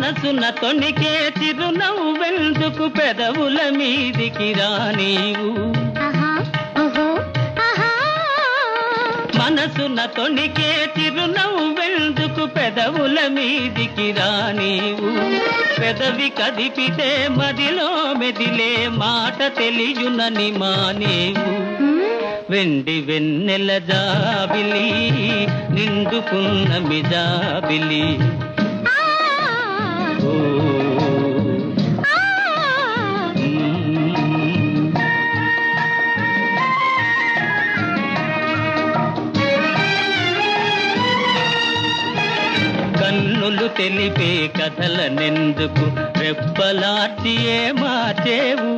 మనసున తొణికే చిరునవ్వెందుకు పెదవుల మీదికి రానీవు మనసున తొణికే చిరునవ్వెందుకు పెదవుల మీదికి రానీవు పెదవి కదిపితే మదిలో మెదిలే మాట తెలియునని మానేవు వెండి వెన్నెల జాబిలి నిండుకున్న మిజాబిలి కన్నులు తెలిపే కథలనెందుకు రెప్పలార్చియే మార్చేవు